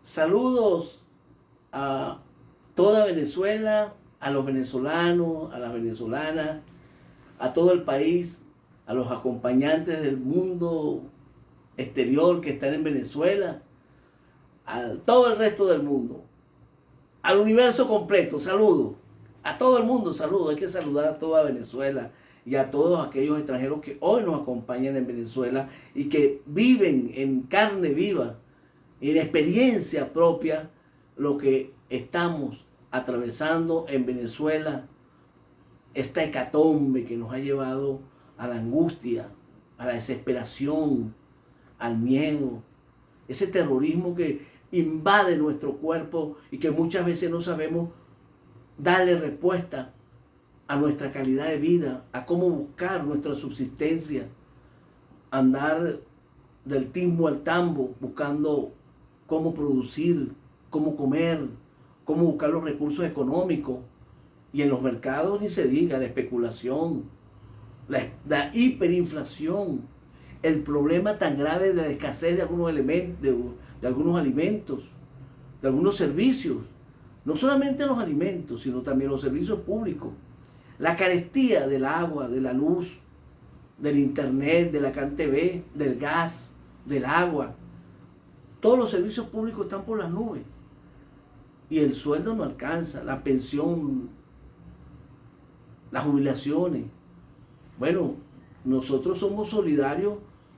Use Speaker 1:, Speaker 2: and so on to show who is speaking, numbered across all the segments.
Speaker 1: Saludos a toda Venezuela, a los venezolanos, a las venezolanas, a todo el país, a los acompañantes del mundo exterior que están en Venezuela, a todo el resto del mundo, al universo completo. Saludos a todo el mundo, saludos. Hay que saludar a toda Venezuela y a todos aquellos extranjeros que hoy nos acompañan en Venezuela y que viven en carne viva, en experiencia propia, lo que estamos atravesando en Venezuela, esta hecatombe que nos ha llevado a la angustia, a la desesperación, al miedo, ese terrorismo que invade nuestro cuerpo y que muchas veces no sabemos darle respuesta a nuestra calidad de vida, a cómo buscar nuestra subsistencia, andar del timbo al tambo buscando cómo producir, cómo comer, cómo buscar los recursos económicos. Y en los mercados ni se diga, la especulación, la hiperinflación, el problema tan grave de la escasez de algunos elementos, de algunos alimentos, de algunos servicios. No solamente los alimentos, sino también los servicios públicos. La carestía del agua, de la luz, del internet, de la CanTV, del gas, del agua. Todos los servicios públicos están por las nubes. Y el sueldo no alcanza, la pensión, las jubilaciones. Bueno, nosotros somos solidarios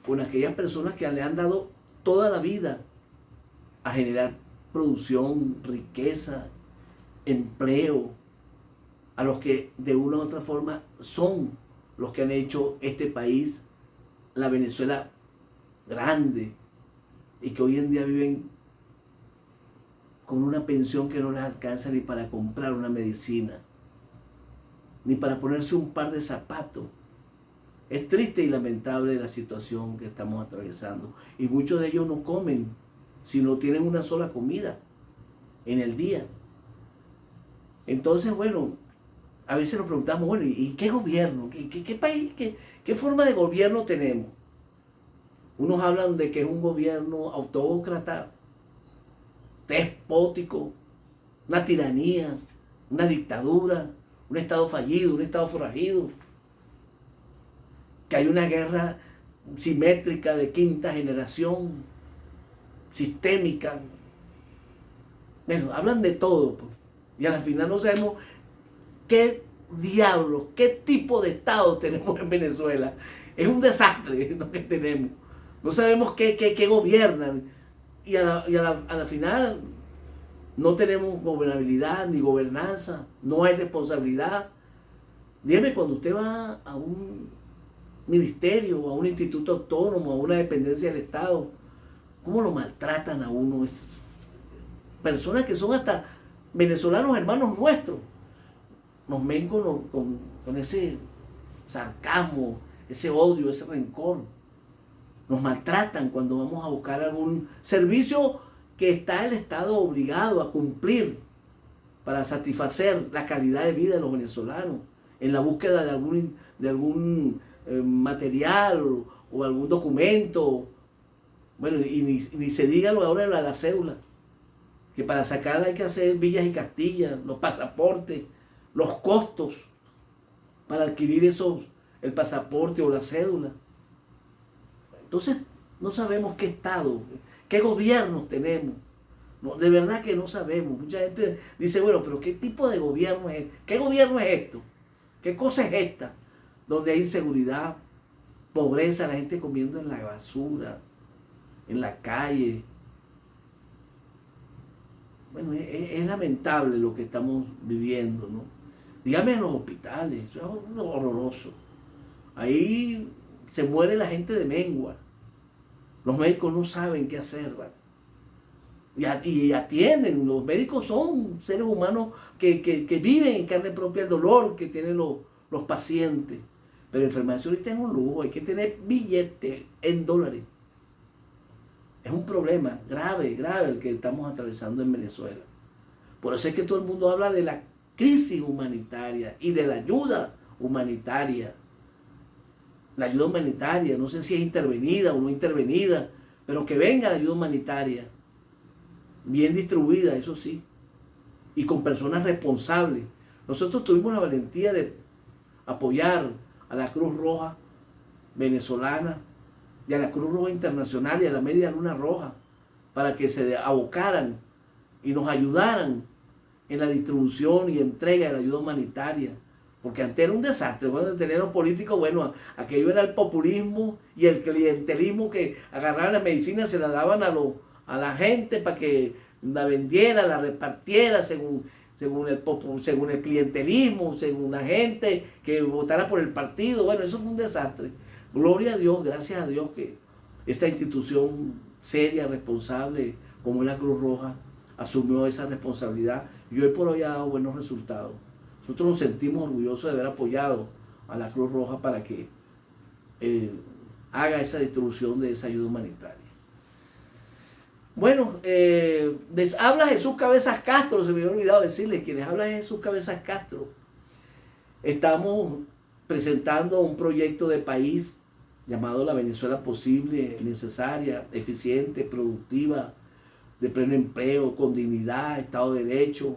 Speaker 1: con aquellas personas que le han dado toda la vida a generar producción, riqueza, empleo, a los que de una u otra forma son los que han hecho este país, la Venezuela grande, y que hoy en día viven con una pensión que no les alcanza ni para comprar una medicina, ni para ponerse un par de zapatos. Es triste y lamentable la situación que estamos atravesando. Y muchos de ellos no comen, sino tienen una sola comida en el día. Entonces, bueno, a veces nos preguntamos, bueno, ¿y qué gobierno? ¿Qué país? ¿Qué forma de gobierno tenemos? Unos hablan de que es un gobierno autócrata, despótico, una tiranía, una dictadura, un estado fallido, un estado forajido, que hay una guerra simétrica de quinta generación, sistémica. Bueno, hablan de todo, pues, y al final no sabemos qué diablos, qué tipo de estado tenemos en Venezuela. Es un desastre lo que tenemos. No sabemos qué gobiernan. Y a la final no tenemos gobernabilidad ni gobernanza, no hay responsabilidad. Dígame, cuando usted va a un ministerio, a un instituto autónomo, a una dependencia del Estado, ¿cómo lo maltratan a uno? Es personas que son hasta venezolanos hermanos nuestros. Nos ven con ese sarcasmo, ese odio, ese rencor. Nos maltratan cuando vamos a buscar algún servicio que está el Estado obligado a cumplir para satisfacer la calidad de vida de los venezolanos, en la búsqueda de algún material o algún documento. Bueno, y ni se diga lo ahora de la cédula, que para sacarla hay que hacer villas y castillas, los pasaportes, los costos para adquirir el pasaporte o la cédula. Entonces no sabemos qué estado, qué gobiernos tenemos. No, de verdad que no sabemos. Mucha gente dice, bueno, pero ¿qué tipo de gobierno es? ¿Qué gobierno es esto? ¿Qué cosa es esta? Donde hay inseguridad, pobreza, la gente comiendo en la basura, en la calle. Bueno, es lamentable lo que estamos viviendo, ¿no? Dígame en los hospitales, eso es horroroso. Ahí se muere la gente de mengua. Los médicos no saben qué hacer, ¿vale? Y atienden. Los médicos son seres humanos que viven en carne propia el dolor que tienen los pacientes. Pero enfermarse ahorita es un lujo, hay que tener billetes en dólares. Es un problema grave, grave el que estamos atravesando en Venezuela. Por eso es que todo el mundo habla de la crisis humanitaria y de la ayuda humanitaria. La ayuda humanitaria, no sé si es intervenida o no intervenida, pero que venga la ayuda humanitaria. bien distribuida, eso sí, y con personas responsables. Nosotros tuvimos la valentía de apoyar a la Cruz Roja venezolana y a la Cruz Roja Internacional y a la Media Luna Roja para que se abocaran y nos ayudaran en la distribución y entrega de la ayuda humanitaria. Porque antes era un desastre. Cuando tenían los políticos, bueno, aquello era el populismo y el clientelismo, que agarraban la medicina, se la daban a la gente para que la vendiera, la repartiera según el clientelismo, según la gente que votara por el partido. Bueno, eso fue un desastre. Gloria a Dios, gracias a Dios que esta institución seria, responsable, como es la Cruz Roja, asumió esa responsabilidad y hoy por hoy ha dado buenos resultados. Nosotros nos sentimos orgullosos de haber apoyado a la Cruz Roja para que haga esa distribución de esa ayuda humanitaria. Bueno, les habla Jesús Cabezas Castro, se me había olvidado decirles que les habla Jesús Cabezas Castro. Estamos presentando un proyecto de país llamado La Venezuela Posible, necesaria, eficiente, productiva, de pleno empleo, con dignidad, Estado de Derecho,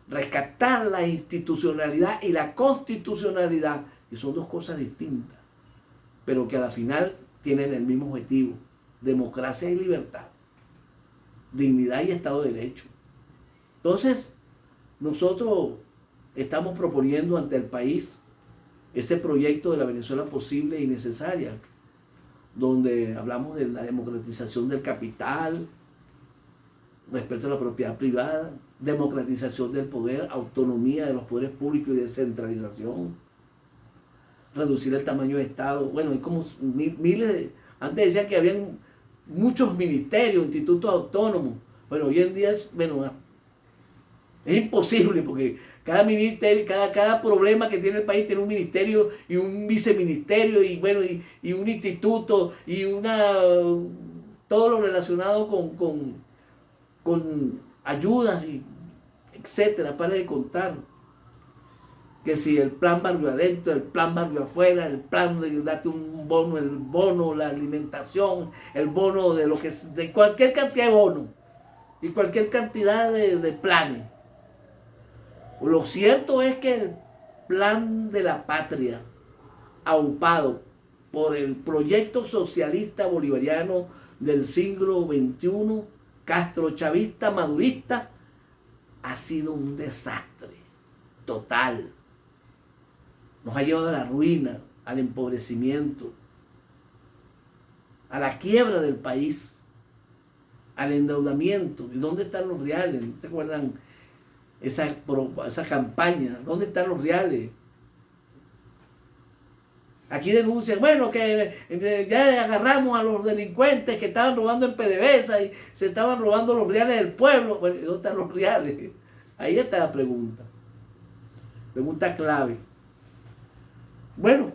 Speaker 1: rescatar la institucionalidad y la constitucionalidad, que son dos cosas distintas, pero que a la final tienen el mismo objetivo: democracia y libertad, dignidad y Estado de Derecho. Entonces, nosotros estamos proponiendo ante el país ese proyecto de la Venezuela Posible y Necesaria, donde hablamos de la democratización del capital, respeto a la propiedad privada, democratización del poder, autonomía de los poderes públicos y descentralización, reducir el tamaño de Estado. Bueno, hay como miles de... Antes decían que habían muchos ministerios, institutos autónomos. Bueno, hoy en día es imposible, porque cada ministerio, cada problema que tiene el país tiene un ministerio y un viceministerio y bueno, y un instituto y todo lo relacionado con ayudas y etcétera, para de contar. Que si el plan barrio adentro, el plan barrio afuera, el plan de darte un bono, el bono, la alimentación, el bono de cualquier cantidad de bonos y cualquier cantidad de planes. Lo cierto es que el plan de la patria, aupado por el proyecto socialista bolivariano del siglo XXI, castrochavista, madurista, ha sido un desastre total. Nos ha llevado a la ruina, al empobrecimiento, a la quiebra del país, al endeudamiento. ¿Y dónde están los reales? ¿No se acuerdan esa campaña? ¿Dónde están los reales? Aquí denuncian, bueno, que ya agarramos a los delincuentes que estaban robando en PDVSA y se estaban robando los reales del pueblo. Bueno, ¿dónde están los reales? Ahí está la pregunta. Pregunta clave. Bueno,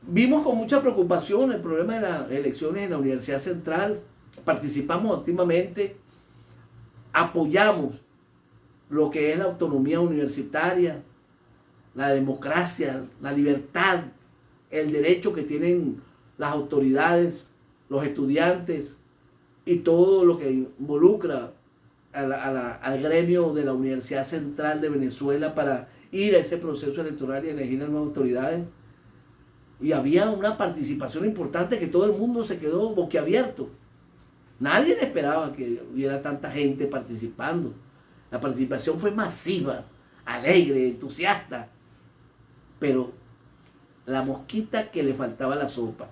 Speaker 1: vimos con mucha preocupación el problema de las elecciones en la Universidad Central. Participamos activamente, apoyamos lo que es la autonomía universitaria, la democracia, la libertad, el derecho que tienen las autoridades, los estudiantes y todo lo que involucra al gremio de la Universidad Central de Venezuela para ir a ese proceso electoral y elegir a nuevas autoridades. Y había una participación importante que todo el mundo se quedó boquiabierto. Nadie esperaba que hubiera tanta gente participando. La participación fue masiva, alegre, entusiasta. Pero la mosquita que le faltaba la sopa.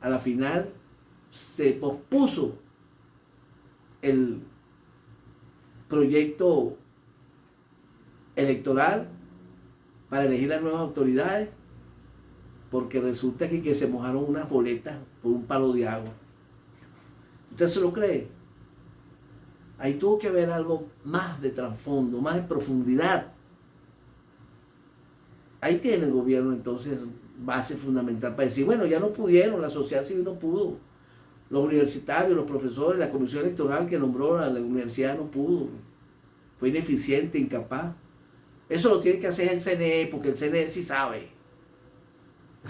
Speaker 1: A la final se pospuso el proyecto electoral para elegir las nuevas autoridades, porque resulta que se mojaron unas boletas por un palo de agua. ¿Usted se lo cree? Ahí tuvo que haber algo más de trasfondo, más de profundidad. Ahí tiene el gobierno entonces base fundamental para decir, bueno, ya no pudieron, la sociedad civil no pudo, los universitarios, los profesores, la comisión electoral que nombró a la universidad no pudo, fue ineficiente, incapaz. Eso lo tiene que hacer el CNE, porque el CNE sí sabe.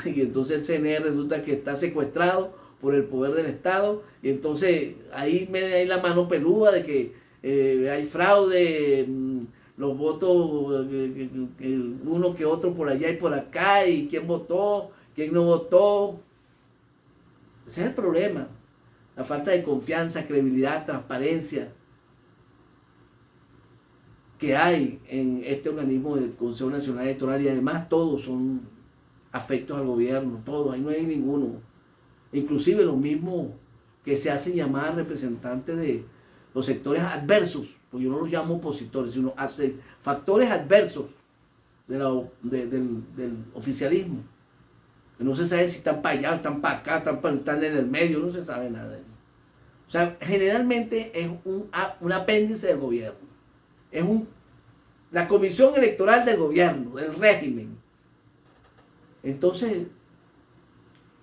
Speaker 1: Y entonces el CNE resulta que está secuestrado por el poder del Estado, y entonces ahí me da la mano peluda de que hay fraude, los votos, uno que otro por allá y por acá, y quién votó, quién no votó. Ese es el problema, la falta de confianza, credibilidad, transparencia que hay en este organismo del Consejo Nacional Electoral, y además todos son afectos al gobierno, todos, ahí no hay ninguno, inclusive los mismos que se hacen llamar representantes de los sectores adversos, pues yo no los llamo opositores, sino factores adversos del oficialismo, que no se sabe si están para allá, están para acá, están en el medio, no se sabe nada de eso. O sea, generalmente es un apéndice del gobierno, es la comisión electoral del gobierno, del régimen. Entonces,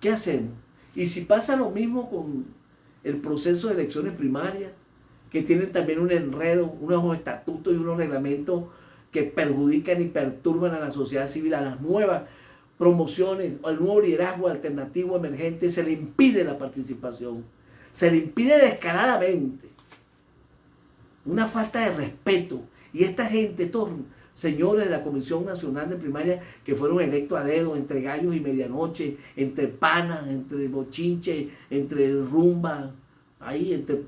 Speaker 1: ¿qué hacemos? Y si pasa lo mismo con el proceso de elecciones primarias, que tienen también un enredo, unos estatutos y unos reglamentos que perjudican y perturban a la sociedad civil, a las nuevas promociones, al nuevo liderazgo alternativo emergente, se le impide la participación, se le impide descaradamente, una falta de respeto. Y esta gente, estos señores de la Comisión Nacional de Primaria que fueron electos a dedo, entre gallos y medianoche, entre panas, entre bochinche, entre rumba, ahí en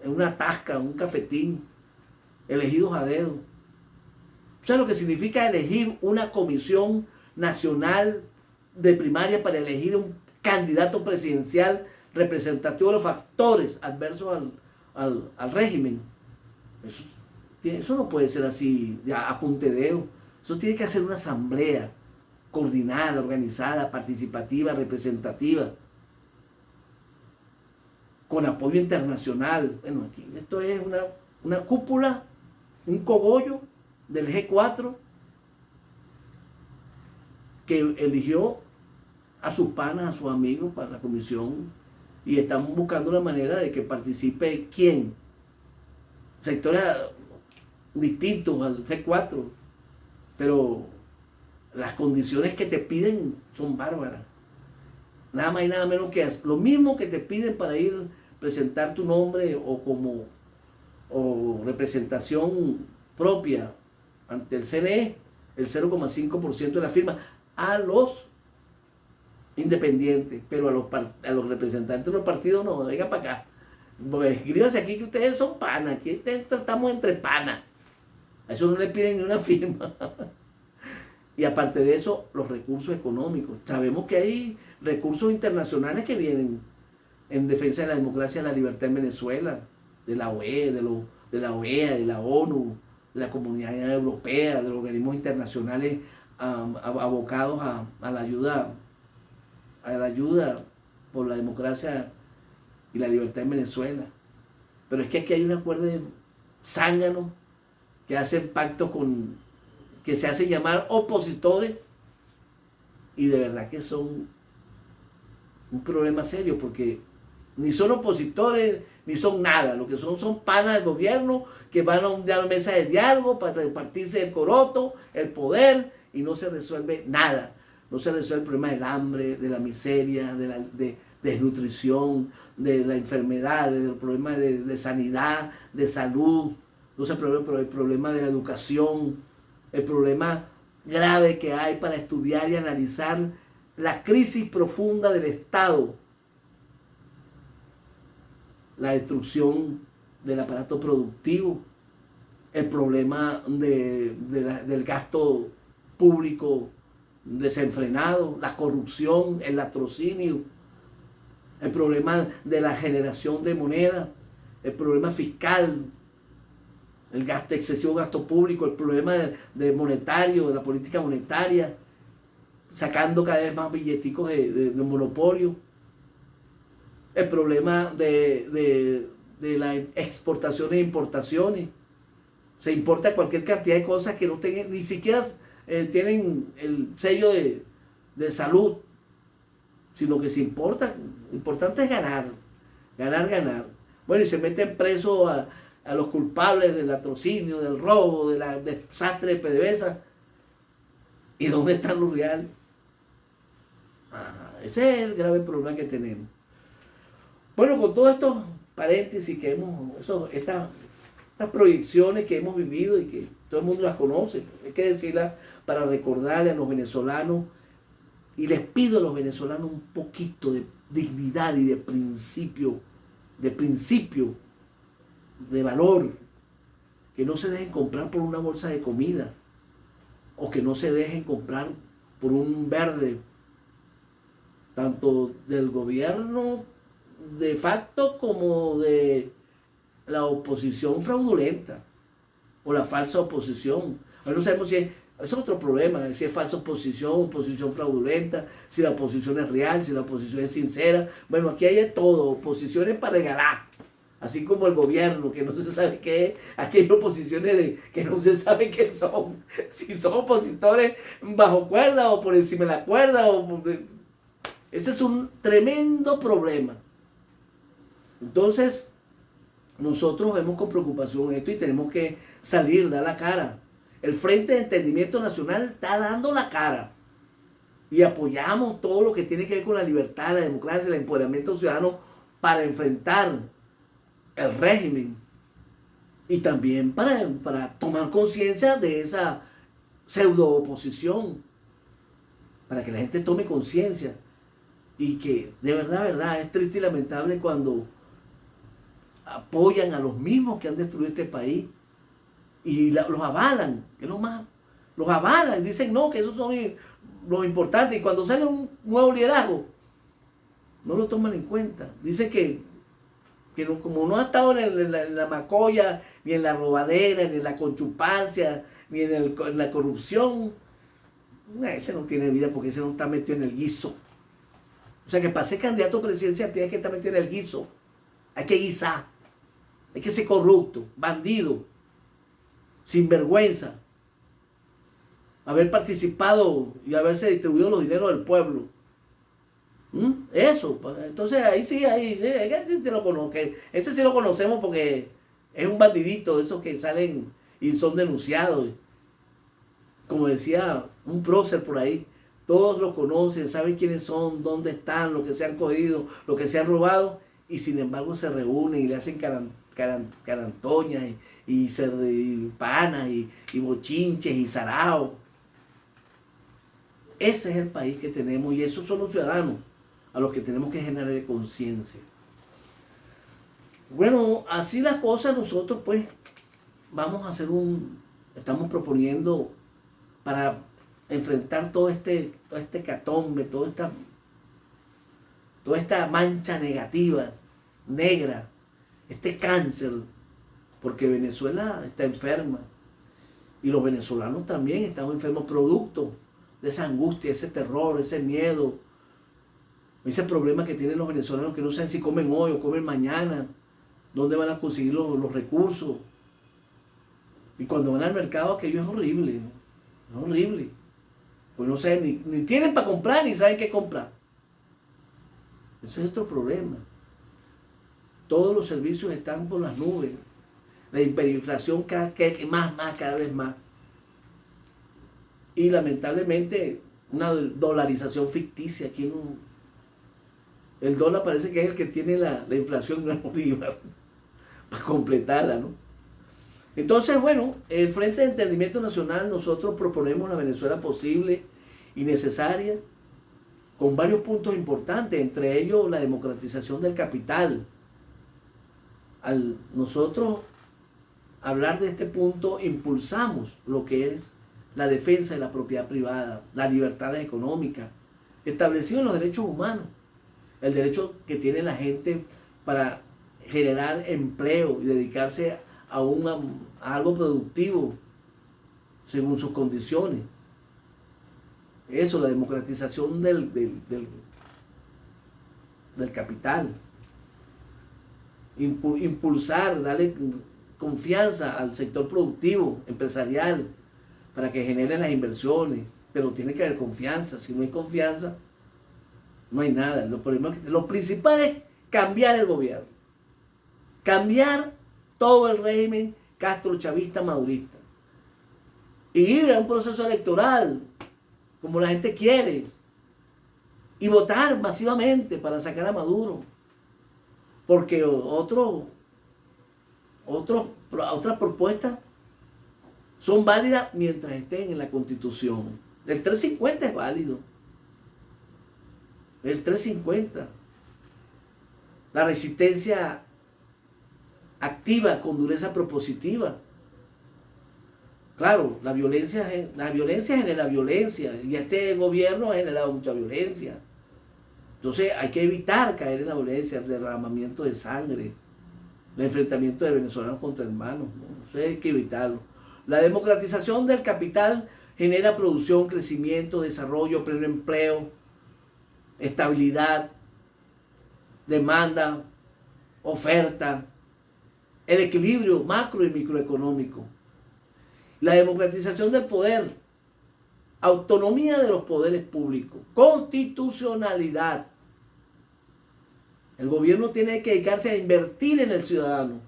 Speaker 1: una tasca, un cafetín, elegidos a dedo. O sea, lo que significa elegir una comisión nacional de primaria para elegir un candidato presidencial representativo de los factores adversos al régimen. Eso no puede ser así a puntedeo. Eso tiene que hacer una asamblea coordinada, organizada, participativa, representativa, con apoyo internacional. Bueno, aquí esto es una cúpula, un cogollo del G4 que eligió a sus panas, a sus amigos para la comisión, y estamos buscando la manera de que participe ¿quién? Sectores distintos al G4, pero las condiciones que te piden son bárbaras. Nada más y nada menos que lo mismo que te piden para ir a presentar tu nombre o representación propia ante el CNE, el 0,5% de la firma a los independientes, pero a los representantes de los partidos no, venga para acá. Pues escríbase aquí que ustedes son panas, aquí tratamos entre panas. A eso no le piden ni una firma. Y aparte de eso, los recursos económicos. Sabemos que hay recursos internacionales que vienen en defensa de la democracia y la libertad en Venezuela, de la UE, de la OEA, de la ONU, de la Comunidad Europea, de los organismos internacionales abocados a la ayuda por la democracia y la libertad en Venezuela. Pero es que aquí hay un acuerdo de zánganos que hacen pactos que se hacen llamar opositores, y de verdad que son un problema serio, porque ni son opositores ni son nada. Lo que son panas del gobierno que van a una mesa de diálogo para repartirse el coroto, el poder, y no se resuelve nada. No se resuelve el problema del hambre, de la miseria, de la desnutrición, de la enfermedad, del problema de sanidad, de salud. No se resuelve el problema de la educación, el problema grave que hay para estudiar y analizar la crisis profunda del Estado, la destrucción del aparato productivo, el problema del gasto público desenfrenado, la corrupción, el latrocinio, el problema de la generación de moneda, el problema fiscal, el excesivo gasto público, el problema monetario, de la política monetaria, sacando cada vez más billeticos de monopolio, el problema de las exportaciones e importaciones. Se importa cualquier cantidad de cosas que no tengan, ni siquiera tienen el sello de salud, sino que se importa. Lo importante es ganar. Bueno, y se meten presos a los culpables del latrocinio, del robo, del desastre de PDVSA. ¿Y dónde están los reales? Ese es el grave problema que tenemos. Bueno, con todos estos paréntesis que estas proyecciones que hemos vivido y que todo el mundo las conoce, hay que decirlas para recordarle a los venezolanos, y les pido a los venezolanos un poquito de dignidad y de principio, de valor, que no se dejen comprar por una bolsa de comida, o que no se dejen comprar por un verde, tanto del gobierno de facto como de la oposición fraudulenta o la falsa oposición. Ahora no sabemos si es otro problema, si es falsa oposición fraudulenta, si la oposición es real, si la oposición es sincera. Bueno, aquí hay de todo, oposiciones para regalar, así como el gobierno, que no se sabe qué es. Aquí hay oposiciones que no se sabe qué son, si son opositores bajo cuerda o por encima de la cuerda. Ese es un tremendo problema. Entonces, nosotros vemos con preocupación esto y tenemos que salir, dar la cara. El Frente de Entendimiento Nacional está dando la cara y apoyamos todo lo que tiene que ver con la libertad, la democracia, el empoderamiento ciudadano para enfrentar el régimen y también para tomar conciencia de esa pseudo oposición, para que la gente tome conciencia y que de verdad es triste y lamentable cuando apoyan a los mismos que han destruido este país y los avalan, que es lo más, los avalan y dicen no, que esos son los importantes, y cuando sale un nuevo liderazgo no lo toman en cuenta. Dicen que no, como no ha estado en la macolla, ni en la robadera, ni en la conchupancia, ni en la corrupción, ese no tiene vida porque ese no está metido en el guiso. O sea que para ser candidato presidencial tienes que estar metido en el guiso. Hay que guisar. Hay que ser corrupto, bandido, sinvergüenza, haber participado y haberse distribuido los dineros del pueblo. Eso, entonces ahí sí, te lo conozco. Ese sí lo conocemos porque es un bandidito de esos que salen y son denunciados. Como decía un prócer por ahí, todos lo conocen, saben quiénes son, dónde están, lo que se han cogido, lo que se han robado, y sin embargo se reúnen y le hacen carantoñas y panas y bochinches y sarao. Ese es el país que tenemos y esos son los ciudadanos a los que tenemos que generar conciencia. Bueno, así las cosas, nosotros pues vamos a hacer estamos proponiendo para enfrentar todo este hecatombe, toda esta mancha negativa, negra, este cáncer, porque Venezuela está enferma y los venezolanos también estamos enfermos producto de esa angustia, ese terror, ese miedo, ese problema que tienen los venezolanos que no saben si comen hoy o comen mañana, dónde van a conseguir los recursos. Y cuando van al mercado aquello es horrible, ¿no? Es horrible. Pues no saben, ni tienen para comprar, ni saben qué comprar. Ese es otro problema. Todos los servicios están por las nubes. La hiperinflación cada vez más. Y lamentablemente una dolarización ficticia. Aquí no, el dólar parece que es el que tiene la inflación, no es Bolívar, para completarla, ¿no? Entonces, bueno, el Frente de Entendimiento Nacional, nosotros proponemos la Venezuela posible y necesaria, con varios puntos importantes, entre ellos la democratización del capital. Al nosotros hablar de este punto, impulsamos lo que es la defensa de la propiedad privada, la libertad económica, establecido en los derechos humanos, el derecho que tiene la gente para generar empleo y dedicarse a algo productivo según sus condiciones. Eso, la democratización del capital. Impulsar, darle confianza al sector productivo, empresarial, para que genere las inversiones. Pero tiene que haber confianza. Si no hay confianza, no hay nada. Lo principal es cambiar el gobierno. Cambiar todo el régimen castrochavista madurista. Y ir a un proceso electoral como la gente quiere. Y votar masivamente para sacar a Maduro. porque otras propuestas son válidas mientras estén en la Constitución. El 350 es válido. El 350. La resistencia activa con dureza propositiva. Claro, la violencia genera violencia y este gobierno ha generado mucha violencia. Entonces hay que evitar caer en la violencia, el derramamiento de sangre, el enfrentamiento de venezolanos contra hermanos, ¿no? Eso hay que evitarlo. La democratización del capital genera producción, crecimiento, desarrollo, pleno empleo, estabilidad, demanda, oferta, el equilibrio macro y microeconómico. La democratización del poder, autonomía de los poderes públicos, constitucionalidad. El gobierno tiene que dedicarse a invertir en el ciudadano,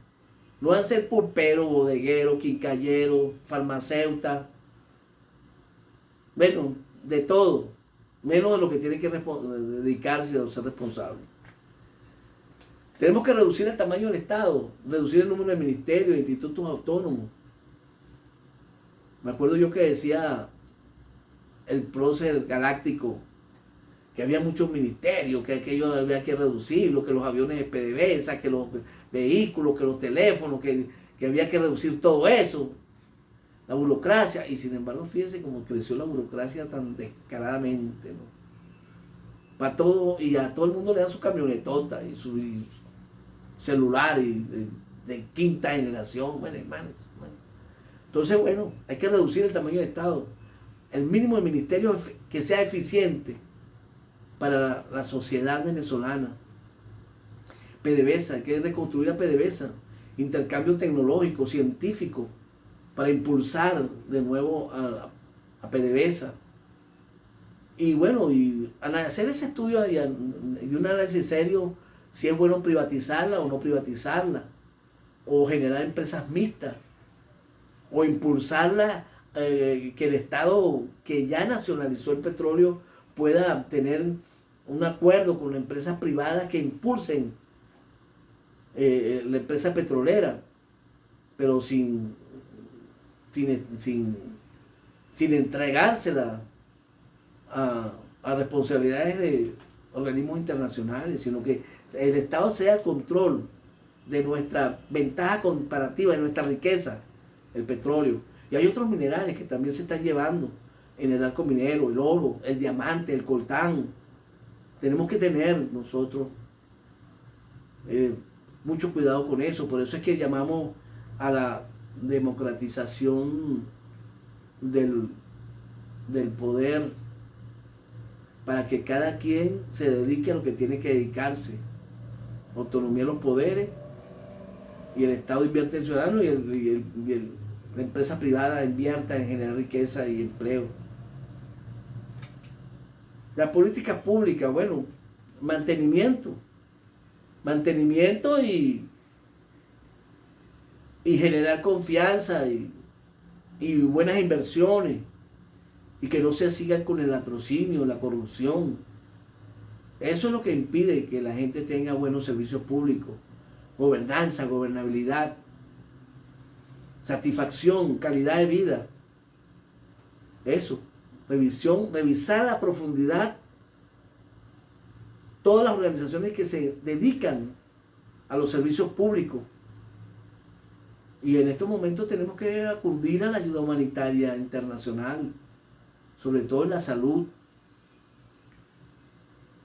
Speaker 1: no a ser pulpero, bodeguero, quincallero, farmacéuta, bueno, de todo, menos de lo que tiene que dedicarse a ser responsable. Tenemos que reducir el tamaño del Estado, reducir el número de ministerios, de institutos autónomos. Me acuerdo yo que decía el prócer galáctico que había muchos ministerios, que aquello había que reducirlo, que los aviones de PDVSA, que los vehículos, que los teléfonos, que había que reducir todo eso, la burocracia. Y sin embargo, fíjense cómo creció la burocracia tan descaradamente, ¿no? Para todo, y a todo el mundo le dan su camionetota y su celular de quinta generación, bueno, hermano. Entonces, bueno, hay que reducir el tamaño del Estado. El mínimo de ministerios que sea eficiente para la sociedad venezolana. PDVSA, hay que reconstruir a PDVSA. Intercambio tecnológico, científico, para impulsar de nuevo a PDVSA. Y bueno, y hacer ese estudio y un análisis serio si es bueno privatizarla o no privatizarla, o generar empresas mixtas, o impulsarla, que el Estado que ya nacionalizó el petróleo pueda tener un acuerdo con las empresas privadas que impulsen la empresa petrolera, pero sin entregársela a responsabilidades de organismos internacionales, sino que el Estado sea el control de nuestra ventaja comparativa, de nuestra riqueza, el petróleo. Y hay otros minerales que también se están llevando en el arco minero, el oro, el diamante, el coltán. Tenemos que tener nosotros mucho cuidado con eso. Por eso es que llamamos a la democratización del poder, para que cada quien se dedique a lo que tiene que dedicarse. Autonomía de los poderes, y el Estado invierte en el ciudadano, y la empresa privada invierta en generar riqueza y empleo. La política pública, bueno, mantenimiento y generar confianza y buenas inversiones, y que no se sigan con el latrocinio, la corrupción. Eso es lo que impide que la gente tenga buenos servicios públicos, gobernanza, gobernabilidad, satisfacción, calidad de vida. Eso, revisar a profundidad todas las organizaciones que se dedican a los servicios públicos. Y en estos momentos tenemos que acudir a la ayuda humanitaria internacional, sobre todo en la salud,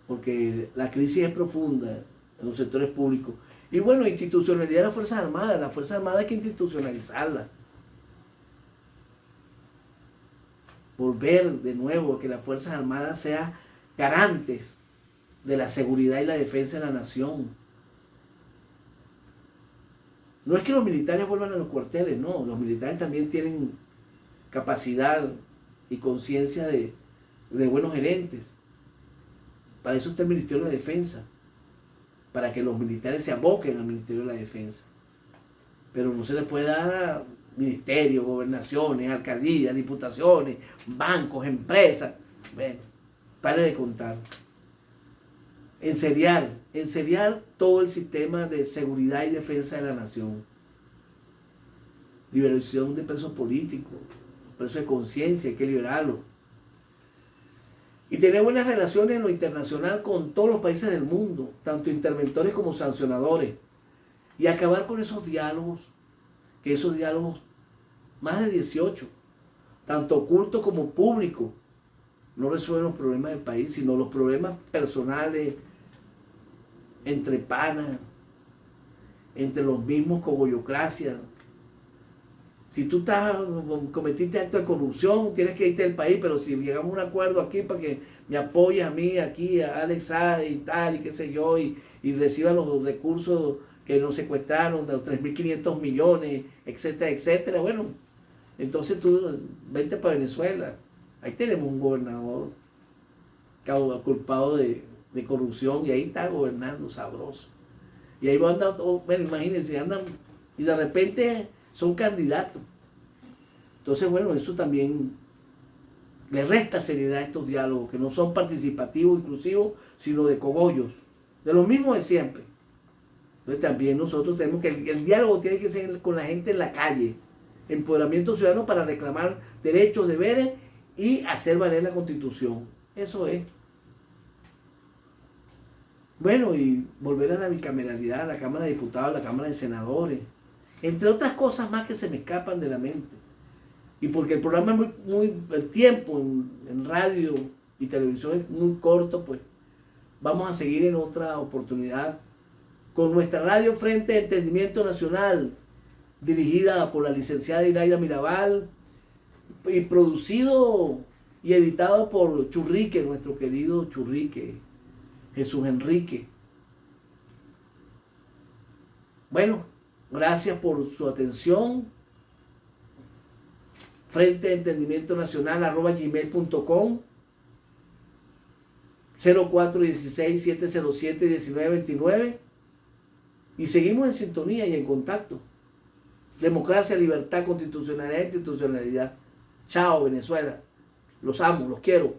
Speaker 1: porque la crisis es profunda en los sectores públicos. Y bueno, institucionalidad de las Fuerzas Armadas. Las Fuerzas Armadas hay que institucionalizarlas. Volver de nuevo a que las Fuerzas Armadas sean garantes de la seguridad y la defensa de la nación. No es que los militares vuelvan a los cuarteles, no. Los militares también tienen capacidad y conciencia de buenos gerentes. Para eso está el Ministerio de la Defensa, para que los militares se aboquen al Ministerio de la Defensa. Pero no se les puede dar ministerios, gobernaciones, alcaldías, diputaciones, bancos, empresas. Bueno, pare de contar. Enseriar enseriar todo el sistema de seguridad y defensa de la nación. Liberación de presos políticos, presos de conciencia, hay que liberarlos. Y tener buenas relaciones en lo internacional con todos los países del mundo, tanto interventores como sancionadores. Y acabar con esos diálogos, que esos diálogos, más de 18, tanto ocultos como públicos, no resuelven los problemas del país, sino los problemas personales, entre panas, entre los mismos cogollocracias. Si tú cometiste acto de corrupción, tienes que irte del país, pero si llegamos a un acuerdo aquí para que me apoyes a mí, aquí, a Alex A y tal, y qué sé yo, y reciba los recursos que nos secuestraron, de los 3.500 millones, etcétera, etcétera, bueno, entonces tú vente para Venezuela. Ahí tenemos un gobernador culpado de corrupción y ahí está gobernando sabroso. Y ahí van, bueno, imagínense, andan y de repente son candidatos. Entonces, bueno, eso también le resta seriedad a estos diálogos, que no son participativos, inclusivos, sino de cogollos, de los mismos de siempre. Entonces también nosotros tenemos que, el diálogo tiene que ser con la gente en la calle, empoderamiento ciudadano para reclamar derechos, deberes y hacer valer la Constitución. Eso es. Bueno, y volver a la bicameralidad, a la Cámara de Diputados, a la Cámara de Senadores, entre otras cosas más que se me escapan de la mente. Y porque el programa es el tiempo en radio y televisión es muy corto, pues vamos a seguir en otra oportunidad con nuestra radio Frente de Entendimiento Nacional, dirigida por la licenciada Iraida Mirabal y producido y editado por Churrique, nuestro querido Churrique, Jesús Enrique. Bueno, gracias por su atención. Frente de Entendimiento Nacional @gmail.com 0416-707-1929 y seguimos en sintonía y en contacto. Democracia, libertad, constitucionalidad e institucionalidad. Chao, Venezuela. Los amo, los quiero.